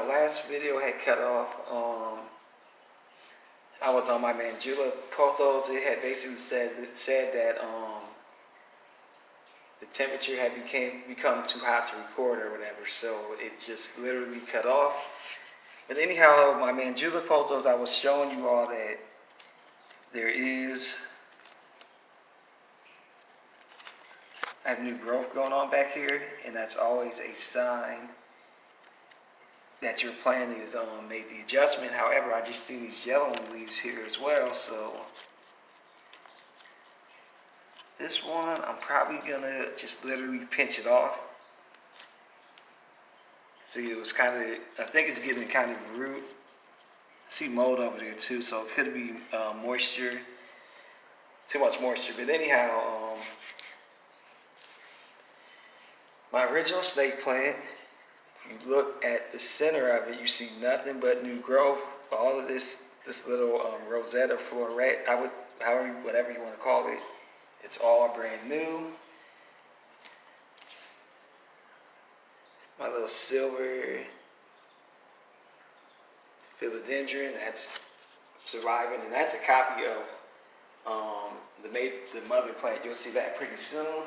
last video had cut off. I was on my Mandula Pothos. It had basically said that the temperature had become too hot to record or whatever, so it just literally cut off. But anyhow, my Mandula Pothos, I was showing you all that I have new growth going on back here, and that's always a sign that your plant is made the adjustment. However, I just see these yellowing leaves here as well, so this one I'm probably gonna just literally pinch it off. See, it was kind of, I think it's getting kind of root. I see mold over there too, so it could be moisture, too much moisture. But anyhow, my original snake plant, you look at the center of it, you see nothing but new growth. All of this little rosette or floret, whatever you want to call it, it's all brand new. My little silver philodendron, that's surviving, and that's a copy of the mother plant. You'll see that pretty soon.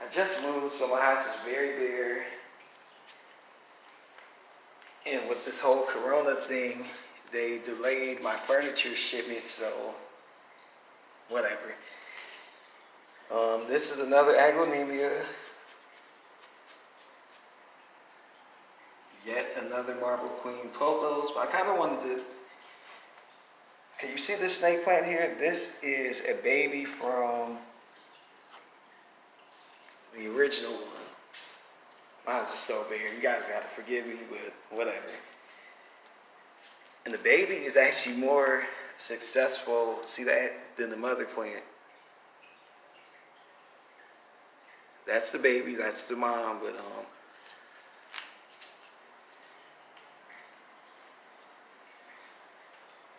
I just moved, so my house is very bare. And with this whole Corona thing, they delayed my furniture shipment, so whatever. This is another aglaonemia. Yet another Marble Queen Pothos. But I kind of wanted to... Can you see this snake plant here? This is a baby from the original one. My house is so bare. You guys got to forgive me, but whatever. And the baby is actually more successful, see that, than the mother plant. That's the baby, that's the mom, but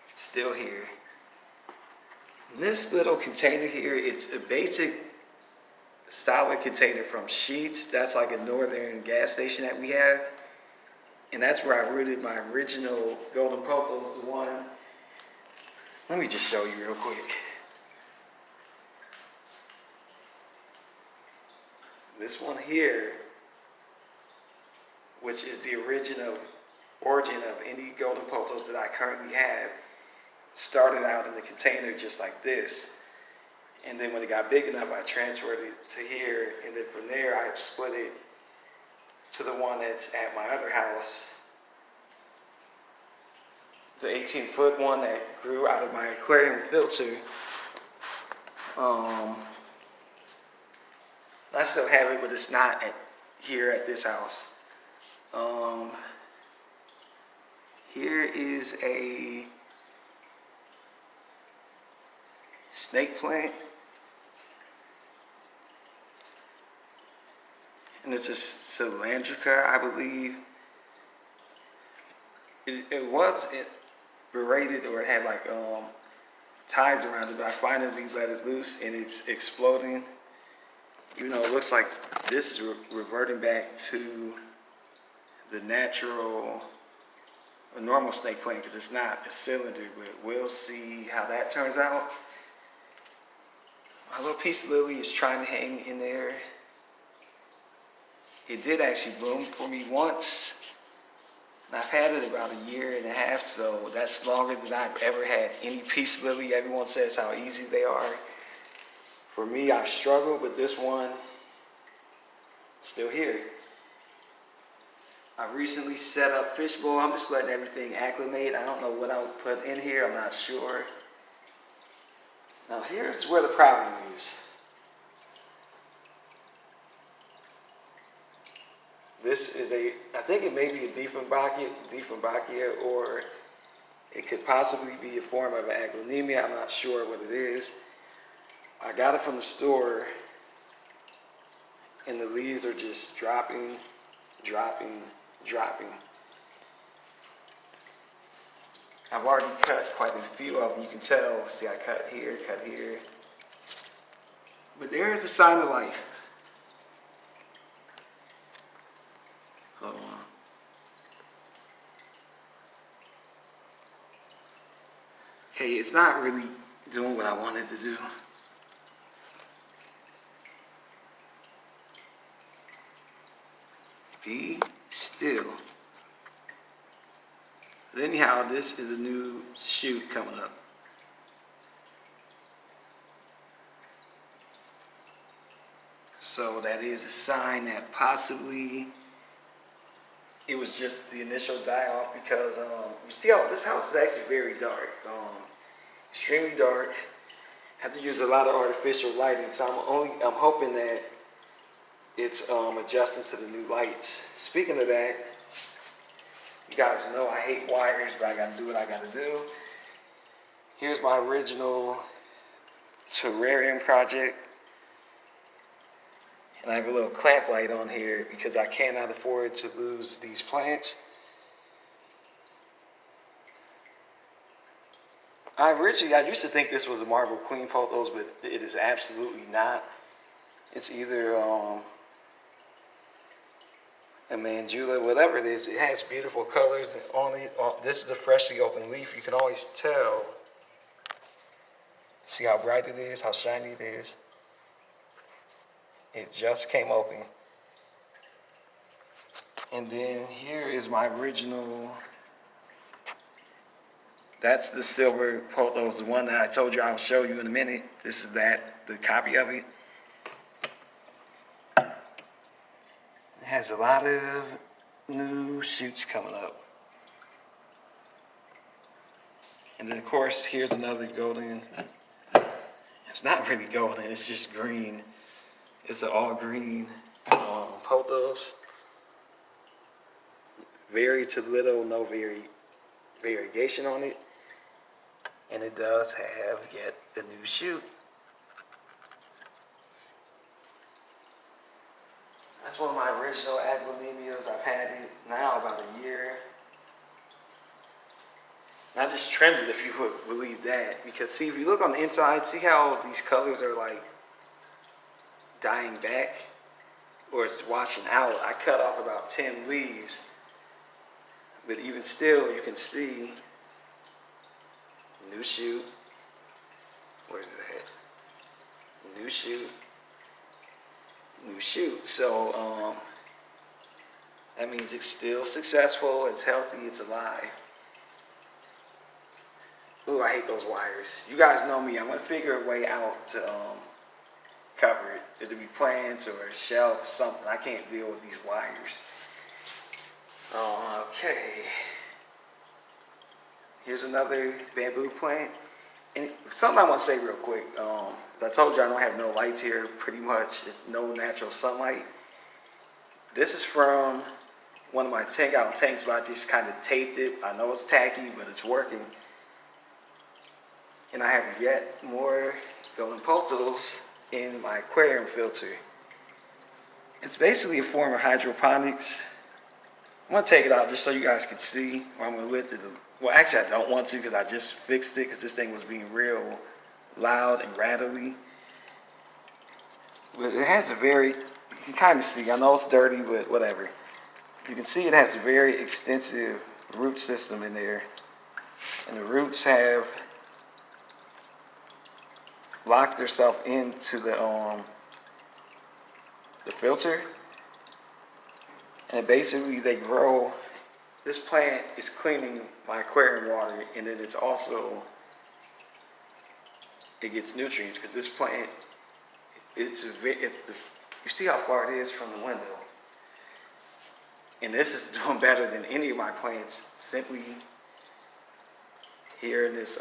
it's still here. And this little container here, it's a basic solid container from Sheets. That's like a northern gas station that we have. And that's where I rooted my original golden pothos, the one. Let me just show you real quick. This one here, which is the origin of any golden pothos that I currently have, started out in the container just like this. And then when it got big enough, I transferred it to here, and then from there I split it to the one that's at my other house. The 18-foot one that grew out of my aquarium filter. I still have it, but it's not here at this house. Here is a snake plant. And it's a cylindrica, I believe. It was berated, or it had like ties around it, but I finally let it loose and it's exploding. Even though it looks like this is reverting back to the natural, a normal snake plant, because it's not a cylinder, but we'll see how that turns out. My little peace lily is trying to hang in there. It did actually bloom for me once. And I've had it about a year and a half, so that's longer than I've ever had any peace lily. Everyone says how easy they are. For me, I struggle, but this one, it's still here. I recently set up fishbowl. I'm just letting everything acclimate. I don't know what I would put in here. I'm not sure. Now here's where the problem is. This is I think it may be a Dieffenbachia, or it could possibly be a form of an aglaonemia. I'm not sure what it is. I got it from the store, and the leaves are just dropping, dropping, dropping. I've already cut quite a few of them. You can tell. See, I cut here, cut here. But there is a sign of life. Hold on. Okay, it's not really doing what I wanted to do. Be still. But anyhow, this is a new shoot coming up. So that is a sign that possibly it was just the initial die-off because you see how this house is actually very dark, extremely dark. Have to use a lot of artificial lighting, so I'm hoping that it's adjusting to the new lights. Speaking of that, you guys know I hate wires, but I gotta do what I gotta do. Here's my original terrarium project. And I have a little clamp light on here because I cannot afford to lose these plants. I used to think this was a marble queen pothos, but it is absolutely not. It's either a mandula, whatever it is. It has beautiful colors on it. This is a freshly opened leaf. You can always tell. See how bright it is, how shiny it is. It just came open. And then here is my original. That's the silver pothos, the one that I told you I'll show you in a minute. This is the copy of it. It has a lot of new shoots coming up. And then of course, here's another golden. It's not really golden, it's just green. It's an all green pothos. Very to little, no variegation on it. And it does have yet a new shoot. That's one of my original aglaonemias. I've had it now about a year. And I just trimmed it, if you would believe that. Because see, if you look on the inside, see how these colors are like dying back? Or it's washing out. I cut off about 10 leaves. But even still, you can see new shoot. Where's it at? New shoot. New shoot. So that means it's still successful, it's healthy, it's alive. Ooh, I hate those wires. You guys know me, I'm gonna figure a way out to cover it. It'll be plants or a shelf, something. I can't deal with these wires. Okay. Here's another bamboo plant. And something I want to say real quick. As I told you, I don't have no lights here, pretty much. It's no natural sunlight. This is from one of my 10-gallon tanks, but I just kind of taped it. I know it's tacky, but it's working. And I have yet more golden pothos in my aquarium filter. It's basically a form of hydroponics. I'm gonna take it out just so you guys can see, or I'm gonna lift it. Well, actually I don't want to because I just fixed it because this thing was being real loud and rattly. But it has a you can kind of see, I know it's dirty, but whatever. You can see it has a very extensive root system in there. And the roots have locked themselves into the filter. And basically they grow. This plant is cleaning my aquarium water, and then it's also, it gets nutrients because this plant, you see how far it is from the window. And this is doing better than any of my plants simply here in this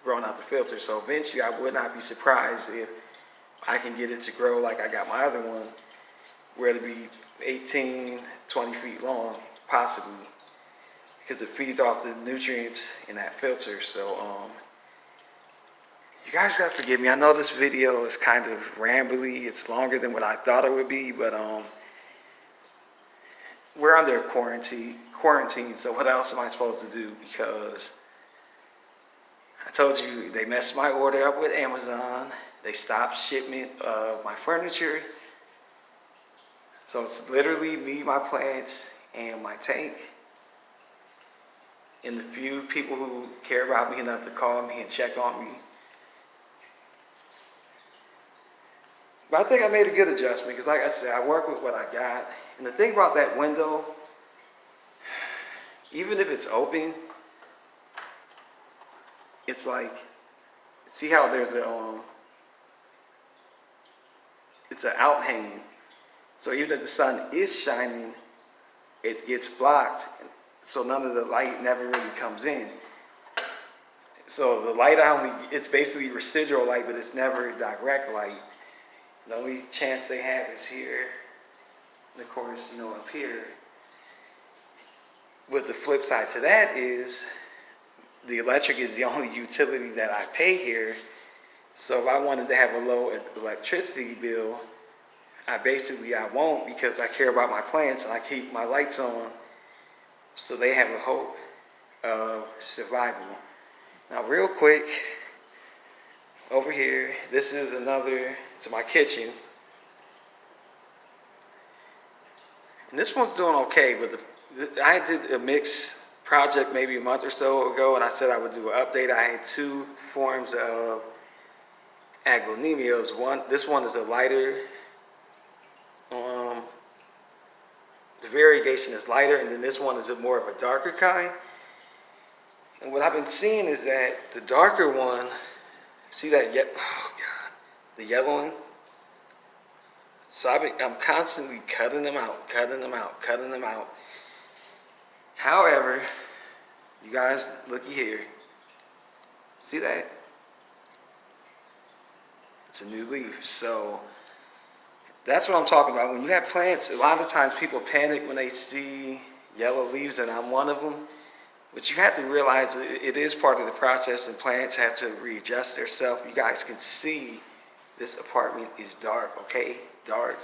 growing out the filter. So eventually I would not be surprised if I can get it to grow like I got my other one, where it'll be 18, 20 feet long, possibly, because it feeds off the nutrients in that filter. So you guys gotta forgive me. I know this video is kind of rambly. It's longer than what I thought it would be, but we're under quarantine. So what else am I supposed to do? Because I told you they messed my order up with Amazon. They stopped shipment of my furniture. So it's literally me, my plants, and my tank. and the few people who care about me enough to call me and check on me. But I think I made a good adjustment because, like I said, I work with what I got. And the thing about that window, even if it's open, it's like, see how there's it's an out hanging. So even if the sun is shining, it gets blocked. So none of the light never really comes in. So the light it's basically residual light, but it's never direct light. The only chance they have is here. And of course, up here. But the flip side to that is the electric is the only utility that I pay here. So if I wanted to have a low electricity bill, I won't, because I care about my plants and I keep my lights on so they have a hope of survival. Now real quick, over here, it's my kitchen. And this one's doing okay, but I did a mix project maybe a month or so ago, and I said I would do an update. I had two forms of aglaonemias. This one is a lighter, the variegation is lighter, and then this one is more of a darker kind. And what I've been seeing is that the darker one, see that the yellowing? So I'm constantly cutting them out. However, you guys, looky here. See that? It's a new leaf. So that's what I'm talking about. When you have plants, a lot of times people panic when they see yellow leaves, and I'm one of them. But you have to realize that it is part of the process, and plants have to readjust themselves. You guys can see this apartment is dark, okay? Dark.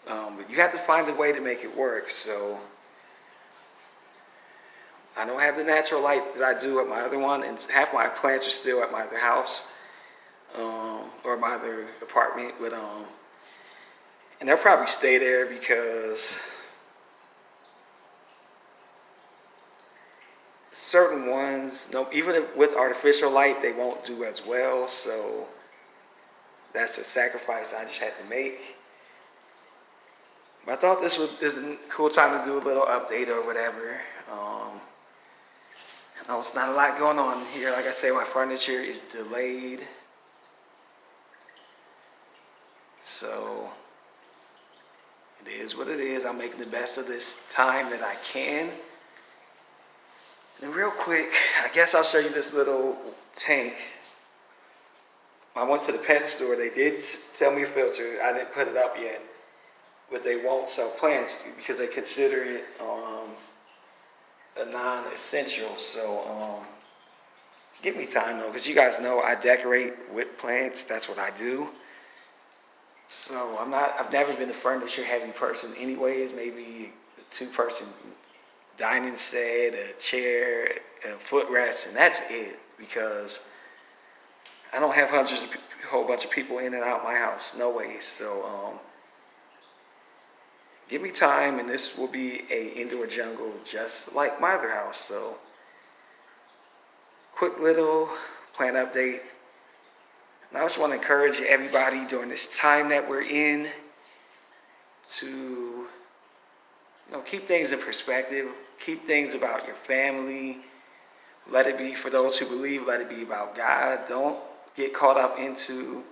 But you have to find a way to make it work. So I don't have the natural light that I do at my other one, and half my plants are still at my other house, or my other apartment. But and they'll probably stay there because certain ones, even with artificial light, they won't do as well. So that's a sacrifice I just had to make. But I thought this is a cool time to do a little update or whatever. I know it's not a lot going on here. Like I say, my furniture is delayed. So it is what it is. I'm making the best of this time that I can. And real quick, I guess I'll show you this little tank. I went to the pet store. They did sell me a filter. I didn't put it up yet. But they won't sell plants because they consider it a non-essential. So give me time though, because you guys know I decorate with plants. That's what I do. So I've never been a furniture heavy person anyways. Maybe a 2-person dining set, a chair, a footrest, and that's it, because I don't have a whole bunch of people in and out my house. No way. So give me time, and this will be a indoor jungle just like my other house. So quick little plant update. And I just want to encourage everybody during this time that we're in to keep things in perspective. Keep things about your family. Let it be, for those who believe, let it be about God. Don't get caught up into,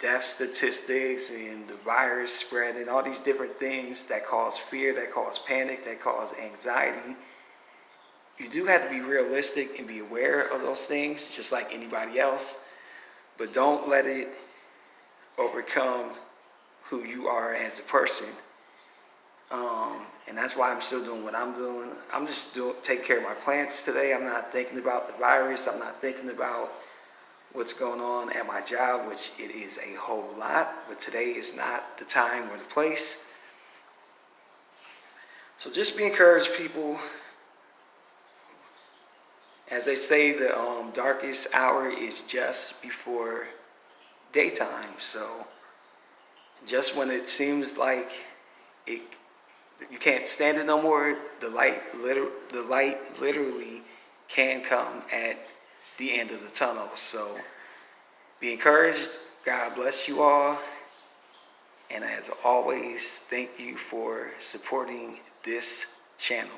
death statistics and the virus spread and all these different things that cause fear, that cause panic, that cause anxiety. You do have to be realistic and be aware of those things, just like anybody else. But don't let it overcome who you are as a person. And that's why I'm still doing what I'm doing. I'm just taking care of my plants today. I'm not thinking about the virus. I'm not thinking about what's going on at my job, which it is a whole lot. But today is not the time or the place. So just be encouraged, people. As they say, the darkest hour is just before daytime. So just when it seems like you can't stand it no more, the light literally can come at the end of the tunnel. So be encouraged. God bless you all. And as always, thank you for supporting this channel.